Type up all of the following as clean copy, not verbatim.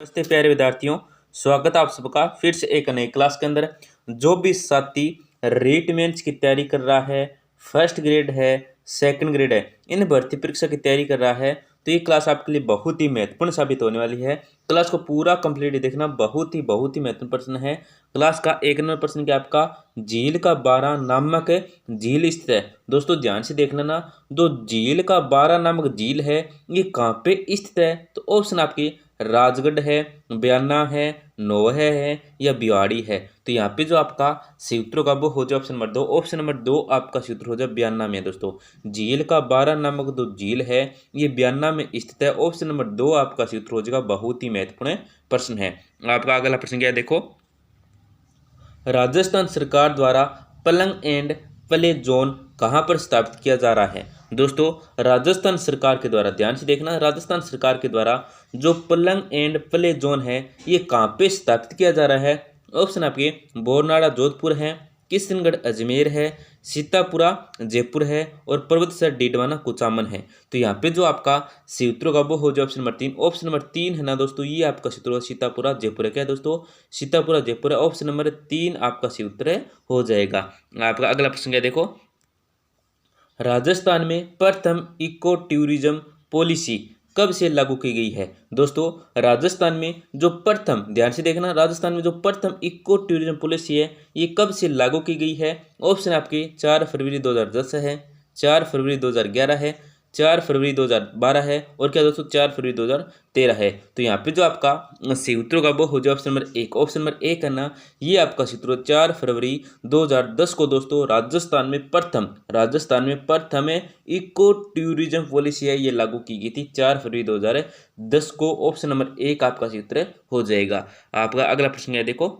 नमस्ते प्यारे विद्यार्थियों। स्वागत है आप सबका फिर से एक नई क्लास के अंदर। जो भी साथी रीट मेंस की तैयारी कर रहा है, फर्स्ट ग्रेड है, सेकंड ग्रेड है, इन भर्ती परीक्षा की तैयारी कर रहा है, तो ये क्लास आपके लिए बहुत ही महत्वपूर्ण साबित होने वाली है। क्लास को पूरा कंप्लीट देखना, बहुत ही महत्वपूर्ण प्रश्न है। क्लास का 1 नंबर प्रश्न क्या आपका, झील का 12 नामक झील स्थित है। दोस्तों ध्यान से देखना ना, जो झील का 12 नामक झील है ये कहाँ पे स्थित है, तो ऑप्शन आपकी राजगढ़ है, बयाना है, नोहे है या भिवाड़ी है। तो यहाँ पे जो आपका सूत्र होगा वो हो जाए ऑप्शन नंबर 2। ऑप्शन नंबर 2 आपका सूत्र हो जाए बयाना में। दोस्तों झील का 12 नामक जो झील है ये बयाना में स्थित है। ऑप्शन नंबर 2 आपका सूत्र हो जाएगा। बहुत ही महत्वपूर्ण प्रश्न है। आपका अगला प्रश्न क्या है, देखो। राजस्थान सरकार द्वारा पलंग एंड प्ले जोन कहाँ पर स्थापित किया जा रहा है। दोस्तों राजस्थान सरकार के द्वारा, ध्यान से देखना, राजस्थान सरकार के द्वारा जो पलंग एंड प्ले जोन है ये कहाँ पे स्थापित किया जा रहा है। ऑप्शन आपके बोरनाड़ा जोधपुर है, किशनगढ़ अजमेर है, सीतापुरा जयपुर है और पर्वतसर डीडवाना कुचामन है। तो यहाँ पे जो आपका सूत्र होगा वो हो जाए ऑप्शन नंबर 3। ऑप्शन नंबर 3 है ना दोस्तों, ये आपका सूत्र होगा सीतापुरा जयपुर है। क्या है दोस्तों, सीतापुरा जयपुर है। ऑप्शन नंबर 3 आपका सूत्र हो जाएगा। आपका अगला प्रश्न क्या देखो। राजस्थान में प्रथम इको टूरिज्म पॉलिसी कब से लागू की गई है। दोस्तों राजस्थान में जो प्रथम, ध्यान से देखना, राजस्थान में जो प्रथम इको टूरिज्म पॉलिसी है ये कब से लागू की गई है। ऑप्शन आपके 4 फरवरी 2010 है, 4 फरवरी 2011 है, 4 फरवरी 2012 है और क्या दोस्तों 4 फरवरी 2013 है। तो यहाँ पे जो आपका सूत्र होगा वो हो जाए ऑप्शन नंबर 1। ऑप्शन नंबर 1 है ना, ये आपका सूत्र 4 फरवरी 2010 को दोस्तों राजस्थान में प्रथम है इको टूरिज्म पॉलिसी है ये लागू की गई थी 4 फरवरी 2010 को। ऑप्शन नंबर 1 आपका सूत्र हो जाएगा। आपका अगला प्रश्न है देखो।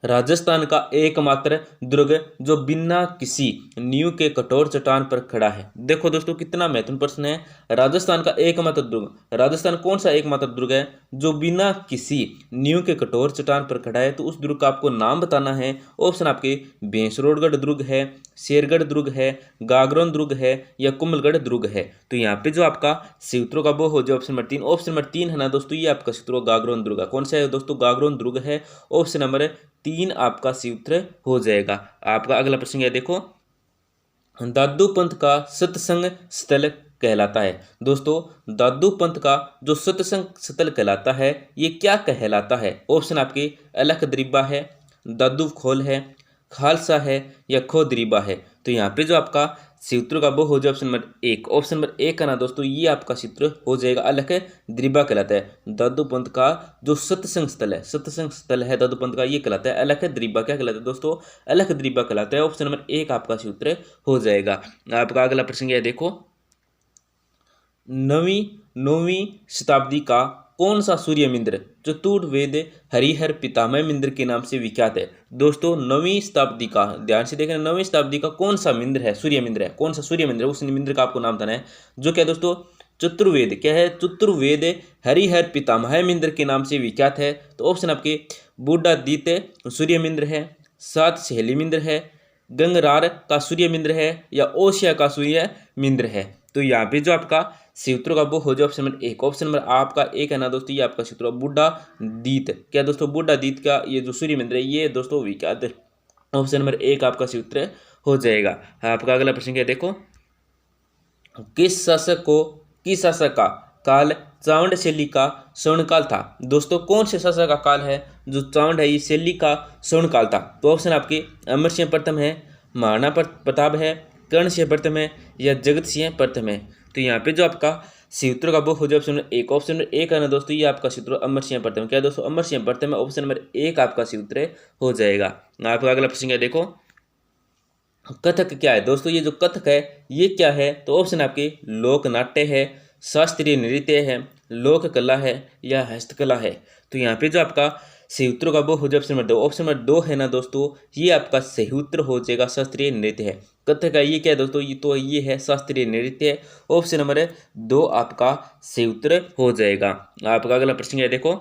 राजस्थान का एकमात्र दुर्ग जो बिना किसी नींव के कठोर चट्टान पर खड़ा है। देखो दोस्तों कितना महत्वपूर्ण प्रश्न है। राजस्थान का एकमात्र दुर्ग, राजस्थान कौन सा एकमात्र दुर्ग है जो बिना किसी नींव के कठोर चट्टान पर खड़ा है, तो उस दुर्ग का आपको नाम बताना है। ऑप्शन आपके भैंसरोडगढ़ दुर्ग है, शेरगढ़ दुर्ग है, गागरोन दुर्ग है या कुंभलगढ़ दुर्ग है। तो यहाँ पे जो आपका सूत्रों का वो हो जाए ऑप्शन नंबर 3। ऑप्शन नंबर 3 है ना दोस्तों, ये आपका सूत्र गागरोन दुर्ग है। कौन सा है दोस्तों, गागरोन दुर्ग है। ऑप्शन नंबर 3 आपका सूत्र हो जाएगा। आपका अगला प्रश्न है देखो। दादू पंथ का सत्संग स्थल कहलाता है। दोस्तों दादू पंथ का जो सत्संग स्थल कहलाता है ये क्या कहलाता है। ऑप्शन आपके अलख दरीबा है, दादू खोल है, खालसा है या खो दरीबा है। तो यहाँ पे जो आपका सूत्र का वो हो जाए ऑप्शन नंबर 1। ऑप्शन नंबर 1 का ना दोस्तों, ये आपका सूत्र हो जाएगा अलख द्रीबा कहलाता है। दादू पंथ का जो सत्संग स्थल है दादू पंथ का ये कहलाता है अलख द्रीबा। क्या कहलाता है दोस्तों, अलख द्रीबा कहलाता है। ऑप्शन नंबर 1 आपका सूत्र हो जाएगा। आपका अगला प्रश्न है देखो। नौवीं शताब्दी का कौन सा सूर्य मंदिर चतुर्वेद हरिहर पितामह मंदिर के नाम से विख्यात है। दोस्तों 9वीं शताब्दी का, ध्यान से देखना, 9वीं शताब्दी का कौन सा मंदिर है, सूर्य मंदिर है, कौन सा सूर्य मंदिर है, उस मंदिर का आपको नाम बताना है। जो क्या दोस्तों चतुर्वेद, क्या है, चतुर्वेद हरिहर पितामह मंदिर के नाम से विख्यात है। तो ऑप्शन आपके बूढ़ादित्य सूर्य मंदिर है, सात सहेली मंदिर है, गंगरार का सूर्य मंदिर है या ओसिया का सूर्य मंदिर है। तो यहाँ पे जो आपका सूत्र का वो हो जाए ऑप्शन नंबर 1। ऑप्शन नंबर आपका 1 है ना दोस्तों, ये आपका सूत्र बूढ़ा दीत। क्या दोस्तों, बूढ़ा दीत का ये जो सूर्य मंदिर है ये दोस्तों विख्यात है। ऑप्शन नंबर 1 आपका सूत्र हो जाएगा। आपका अगला प्रश्न क्या देखो। किस शासक का काल चावंड शैली का स्वर्णकाल था। दोस्तों कौन से शासक का काल है जो चावंड है ये शैली का स्वर्णकाल था। तो ऑप्शन आपके अमर सिंह प्रथम है, महाराणा प्रताप है, कर्ण सिंह प्रथम है या जगत सिंह प्रथम है। तो यहाँ पे जो आपका सूत्र का वो हो जाए ऑप्शन नंबर 1। ऑप्शन नंबर 1 है ना दोस्तों, ये आपका सूत्र अमर सिंह प्रथम। क्या दोस्तों, अमर सिंह प्रथम है। ऑप्शन नंबर 1 आपका सूत्र हो जाएगा। आपका अगला प्रश्न क्या देखो। कथक क्या है दोस्तों, ये जो कथक है ये क्या है। तो ऑप्शन आपके लोक नाट्य है, शास्त्रीय नृत्य है, लोक कला है या हस्तकला है। तो यहाँ पे जो आपका सूत्र का वो हो जाए ऑप्शन नंबर 2। ऑप्शन नंबर 2 है ना दोस्तों, ये आपका सही उत्तर हो जाएगा, शास्त्रीय नृत्य है। कथक का ये क्या है दोस्तों, ये तो ये है शास्त्रीय नृत्य। ऑप्शन नंबर 2 आपका सही उत्तर हो जाएगा। आपका अगला प्रश्न है देखो।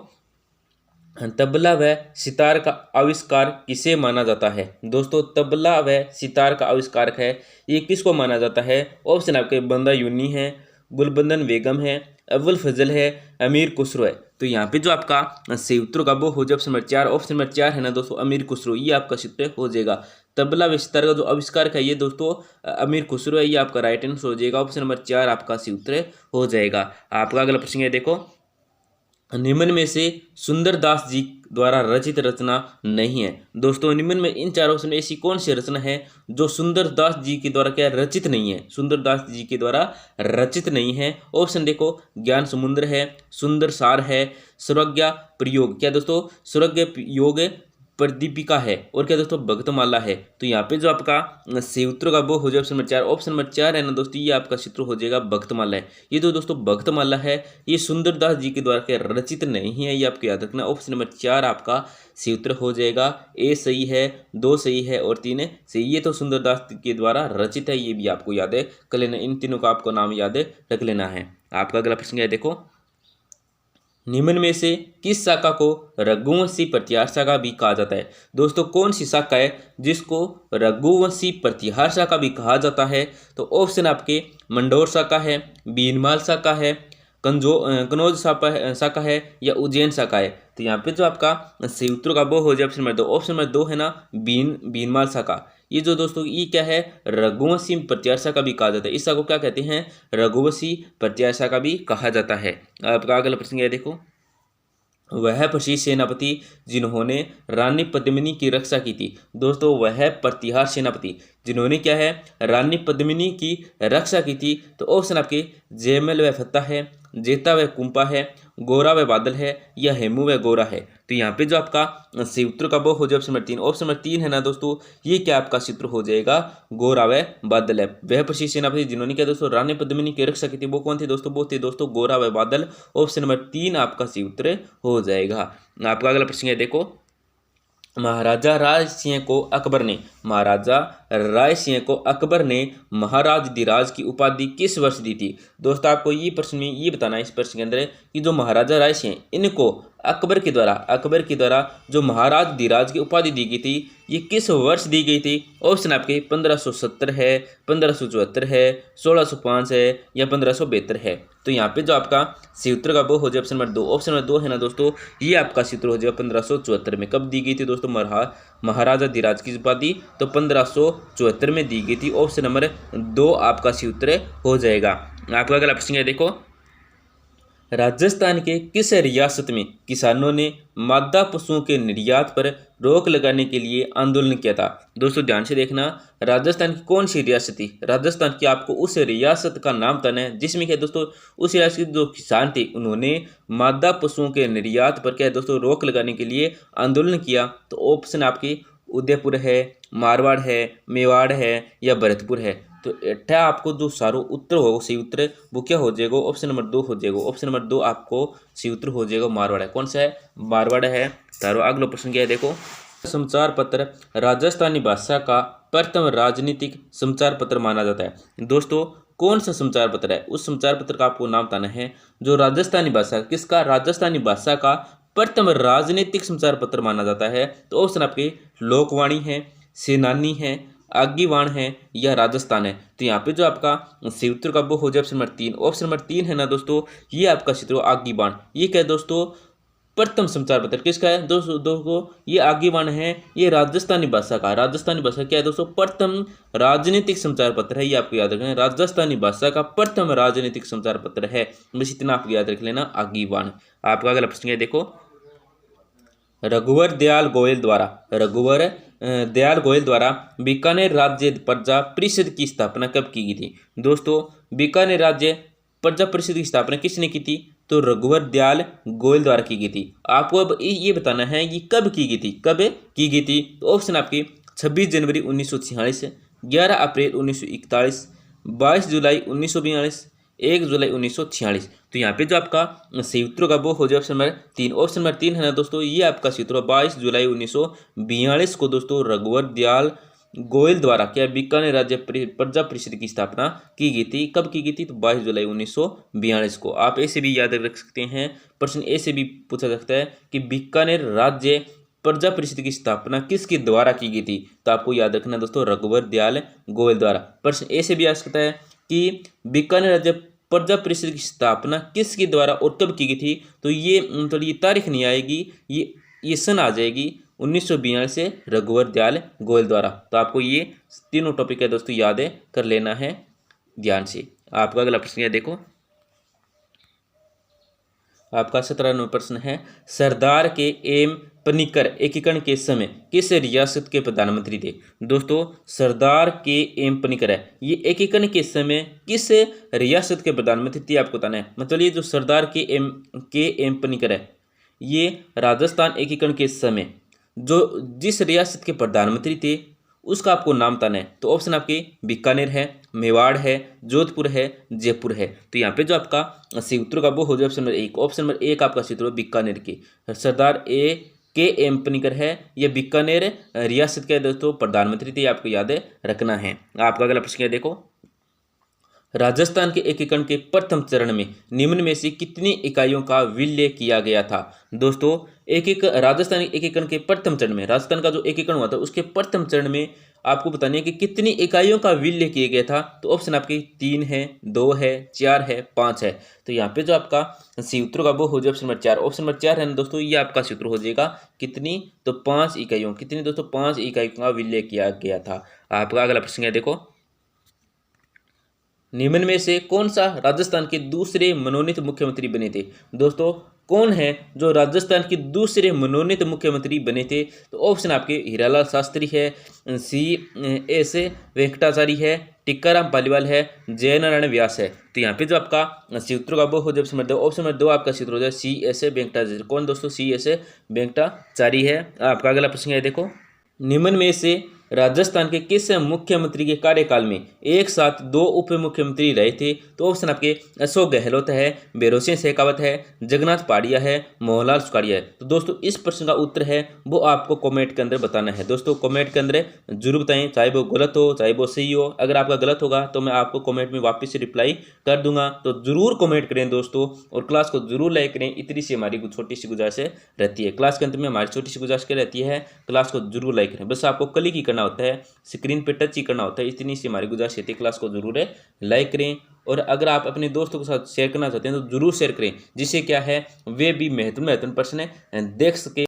तबला व सितार का आविष्कार किसे माना जाता है। दोस्तों तबला व सितार का आविष्कारक है ये किसको माना जाता है। ऑप्शन आपके बंदा यूनी है, गुलबंदन बेगम है, अव्वल फजल है, अमीर खुसरो है। तो यहाँ पे जो आपका सही उत्तर होगा वो हो जाए ऑप्शन नंबर 4। ऑप्शन नंबर 4 है ना दोस्तों अमीर खुसरो, ये आपका सूत्र हो जाएगा। तबला विस्तार का जो आविष्कारक है ये दोस्तों अमीर खुसरो है, ये आपका राइट आंसर हो जाएगा। ऑप्शन नंबर 4 आपका सही उत्तर हो जाएगा। आपका अगला प्रश्न है देखो, निम्न में से सुंदरदास जी द्वारा रचित रचना नहीं है। दोस्तों निम्न में इन चारों में ऐसी कौन सी रचना है जो सुंदरदास जी के द्वारा क्या रचित नहीं है, सुंदरदास जी के द्वारा रचित नहीं है। ऑप्शन देखो, ज्ञान समुद्र है, सुंदर सार है, सर्वज्ञ प्रयोग, क्या दोस्तों सर्वज्ञ योग प्रदीपिका है, और क्या दोस्तों भक्तमाला है। तो यहाँ पे जो आपका सही उत्तर का वो हो जाए ऑप्शन नंबर 4। ऑप्शन नंबर 4 है ना दोस्तों, ये आपका सूत्र हो जाएगा भक्तमाला है। ये तो दोस्तों भक्तमाला है, ये सुंदरदास जी के द्वारा क्या रचित नहीं है, ये आपको याद रखना। ऑप्शन नंबर 4 आपका सही उत्तर हो जाएगा। ए सही है, 2 सही है और 3 सही। ये तो सुंदरदास के द्वारा रचित है, ये भी आपको याद है कर लेना। इन तीनों का आपको नाम याद रख लेना है। आपका अगला प्रश्न है देखो, निम्न में से किस शाखा को रघुवंशी प्रतिहार शाखा भी कहा जाता है। दोस्तों कौन सी शाखा है जिसको रघुवंशी प्रतिहार शाखा भी कहा जाता है। तो ऑप्शन आपके मंडोर शाखा है, बीनमाल शाखा है, कनौज शाखा है या उज्जैन शाखा है। तो यहाँ पे जो आपका सही उत्तर का वो हो जाए ऑप्शन नंबर 2। ऑप्शन नंबर 2 है ना बीनमाल शाखा। ये जो दोस्तों ये क्या है, रघुवंशी प्रतिहार शाखा भी कहा जाता है। इस शाखा को क्या कहते हैं, रघुवंशी प्रतिहार शाखा भी कहा जाता है। आपका अगला प्रश्न है देखो, वह प्रसिद्ध सेनापति जिन्होंने रानी पद्मिनी की रक्षा की थी। दोस्तों वह प्रतिहार सेनापति जिन्होंने क्या है, रानी पद्मिनी की रक्षा की थी। तो ऑप्शन आपके जयमल व फत्ता है, जेता व कुंपा है, गोरा व बादल है या हेमू व गोरा है। तो यहाँ पे जो आपका सही उत्तर का वो हो जाए ऑप्शन नंबर 3। ऑप्शन नंबर 3 है ना दोस्तों, ये क्या आपका सूत्र हो जाएगा, गोरा व बादल है। वह प्रसिद्ध सेनापति जिन्होंने क्या दोस्तों रानी पद्मिनी की रक्षा की थी, वो कौन थे दोस्तों, वो थे दोस्तों गोरा व बादल। ऑप्शन नंबर 3 आपका सही उत्तर हो जाएगा। आपका अगला प्रश्न है देखो, महाराजा राय सिंह को अकबर ने महाराज धीराज की उपाधि किस वर्ष दी थी। दोस्तों आपको ये प्रश्न में ये बताना है इस प्रश्न के अंदर कि जो महाराजा राय सिंह इनको अकबर के द्वारा जो महाराज धीराज की उपाधि दी गई थी, ये किस वर्ष दी गई थी। ऑप्शन आपके 1570 है, 1574 है, 1605 है या 1572 है। तो यहाँ पे जो आपका सही उत्तर का वो हो जाए ऑप्शन नंबर 2। ऑप्शन नंबर 2 है ना दोस्तों, ये आपका सूत्र हो जाएगा 1574 में। कब दी गई थी दोस्तों महाराजा धीराज की उपाधि, तो 1574 में दी गई थी। ऑप्शन नंबर 2 आपका सूत्र हो जाएगा। आपका अगला प्रश्न है देखो, राजस्थान के किस रियासत में किसानों ने मादा पशुओं के निर्यात पर रोक लगाने के लिए आंदोलन किया था। दोस्तों ध्यान से देखना, राजस्थान की कौन सी रियासत थी, राजस्थान की आपको उस रियासत का नाम बताना है जिसमें क्या दोस्तों उस रियासत के जो किसान थे उन्होंने मादा पशुओं के निर्यात पर क्या है दोस्तों रोक लगाने के लिए आंदोलन किया। तो ऑप्शन आपके उदयपुर है, मारवाड़ है, मेवाड़ है या भरतपुर है। तो एटा आपको जो सारो उत्तर होगा सही उत्तर वो क्या हो जाएगा, ऑप्शन नंबर 2 हो जाएगा। ऑप्शन नंबर 2 आपको सही उत्तर हो जाएगा, मारवाड़ है। कौन सा है, मारवाड़ है। तारो अगला प्रश्न क्या है देखो, समाचार पत्र राजस्थानी भाषा का प्रथम राजनीतिक समाचार पत्र माना जाता है। दोस्तों कौन सा समाचार पत्र है, उस समाचार पत्र का आपको नाम बताना है जो राजस्थानी भाषा किसका, राजस्थानी भाषा का प्रथम राजनीतिक समाचार पत्र माना जाता है। तो ऑप्शन आपके लोकवाणी है, सेनानी है, आगीवान है या राजस्थान है। तो यहाँ पे जो आपका सही उत्तर का वो हो जाए ऑप्शन नंबर 3। ऑप्शन नंबर 3 है ना दोस्तों, ये आपका सूत्र आगीवान। ये क्या है दोस्तों, प्रथम समाचार पत्र किसका है दोस्तों ये आगीवान है, ये राजस्थानी भाषा का। राजस्थानी भाषा क्या है दोस्तों, प्रथम राजनीतिक समाचार पत्र है। ये आपको याद रखना है, राजस्थानी भाषा का प्रथम राजनीतिक समाचार पत्र है। बस इतना आपको याद रख लेना, आगीवान। आपका अगला प्रश्न है देखो, रघुवर दयाल गोयल द्वारा बीकानेर राज्य प्रजा परिषद की स्थापना कब की गई थी। दोस्तों बीकानेर राज्य प्रजा परिषद की स्थापना किसने की थी, तो रघुवर दयाल गोयल द्वारा की गई थी। आपको अब ये बताना है कि कब की गई थी। तो ऑप्शन आपके 26 जनवरी 1946, 11 अप्रैल 1941, 22 जुलाई 1942, 1 जुलाई 1946। तो यहाँ पे जो आपका सही उत्तर का वो हो जाए ऑप्शन नंबर 3। ऑप्शन नंबर 3 है ना दोस्तों, ये आपका सूत्र 22 जुलाई 1942 को दोस्तों रघुवर दयाल गोयल द्वारा क्या बीकानेर राज्य प्रजा परिषद की स्थापना की गई थी। कब की गई थी, तो 22 जुलाई 1942 को। आप ऐसे भी याद रख सकते हैं, प्रश्न ऐसे भी पूछा जा सकता है कि बीकानेर राज्य प्रजा परिषद की स्थापना किसके द्वारा की गई थी। तो आपको याद रखना दोस्तों, रघुवर दयाल गोयल द्वारा। प्रश्न ऐसे भी आ सकता है कि बीकानेर राज्य प्रजा परिषद की स्थापना किसके द्वारा और कब की गई थी? तो ये तारीख नहीं आएगी, ये सन आ जाएगी 1942 से रघुवर दयाल गोयल द्वारा। तो आपको ये तीनों टॉपिक है दोस्तों याद है कर लेना है ध्यान से। आपका अगला प्रश्न है, देखो आपका 17वां प्रश्न है, सरदार के एम पनिकर एकीकरण के समय किस रियासत के प्रधानमंत्री थे? दोस्तों सरदार के एम पनिकर है, ये एकीकरण के समय किस रियासत के प्रधानमंत्री थे आपको बताना है। मतलब ये जो सरदार के एम पनिकर है, ये राजस्थान एकीकरण के समय जो जिस रियासत के प्रधानमंत्री थे उसका आपको नाम बताना है। तो ऑप्शन आपके बीकानेर है, मेवाड़ है, जोधपुर है, जयपुर है। तो यहाँ पे जो आपका सही उत्तर का वो हो जाए ऑप्शन नंबर 1। ऑप्शन नंबर 1 आपका सही उत्तर बीकानेर की सरदार के एम पनिकर है, ये बीकानेर रियासत के दोस्तों प्रधानमंत्री थे, आपको याद रखना है। आपका अगला प्रश्न है, देखो राजस्थान के एकीकरण के प्रथम चरण में निम्न में से कितनी इकाइयों का विलय किया गया था? दोस्तों राजस्थान एकीकरण के प्रथम चरण में, राजस्थान का जो एकीकरण हुआ था उसके प्रथम चरण में आपको बताना है कि कितनी इकाइयों का विलय किया गया था। तो ऑप्शन आपके 3 है, 2 है, 4 है, 5 है। तो यहाँ पे जो आपका सही उत्तर का वो हो जाए ऑप्शन नंबर 4। ऑप्शन नंबर 4 है ना दोस्तों, ये आपका सही उत्तर हो जाएगा कितनी? तो 5 इकाइयों, कितनी दोस्तों? 5 इकाइयों का विलय किया गया था। आपका अगला प्रश्न है, देखो निम्न में से कौन सा राजस्थान के दूसरे मनोनीत मुख्यमंत्री बने थे? दोस्तों कौन है जो राजस्थान के दूसरे मनोनीत मुख्यमंत्री बने थे? तो ऑप्शन आपके हीरालाल शास्त्री है, CS वेंकटाचारी है, टिक्काराम पालीवाल है, जयनारायण व्यास है। तो यहाँ पे जो आपका सही उत्तर का वो हो जाए ऑप्शन नंबर 2 आपका सही उत्तर हो जाए CS वेंकटाचारी। कौन दोस्तों? CS वेंकटाचारी है। आपका अगला प्रश्न है, देखो निम्न में से राजस्थान के किस मुख्यमंत्री के कार्यकाल में एक साथ 2 उप मुख्यमंत्री रहे थे? तो ऑप्शन आपके अशोक गहलोत है, भैरों सिंह शेखावत है, जगन्नाथ पाड़िया है, मोहनलाल सुखाड़िया है। तो दोस्तों इस प्रश्न का उत्तर है वो आपको कमेंट के अंदर बताना है। दोस्तों कमेंट के अंदर जरूर बताएं, चाहे वो गलत हो चाहे वो सही हो। अगर आपका गलत होगा तो मैं आपको कमेंट में वापस से रिप्लाई कर दूंगा। तो जरूर कमेंट करें दोस्तों, और क्लास को जरूर लाइक करें। इतनी सी हमारी छोटी सी गुजारिश रहती है। क्लास के अंत में हमारी छोटी सी गुजारिश रहती है, क्लास को जरूर लाइक करें। बस आपको क्लिक ही करना होता है, स्क्रीन पे टच ही करना होता है। इतनी सी हमारी गुजारिश रहती है, क्लास को जरूर लाइक करें। और अगर आप अपने दोस्तों के साथ शेयर करना चाहते हैं तो जरूर शेयर करें, जिससे क्या है वे भी महत्वपूर्ण प्रश्न देख सके।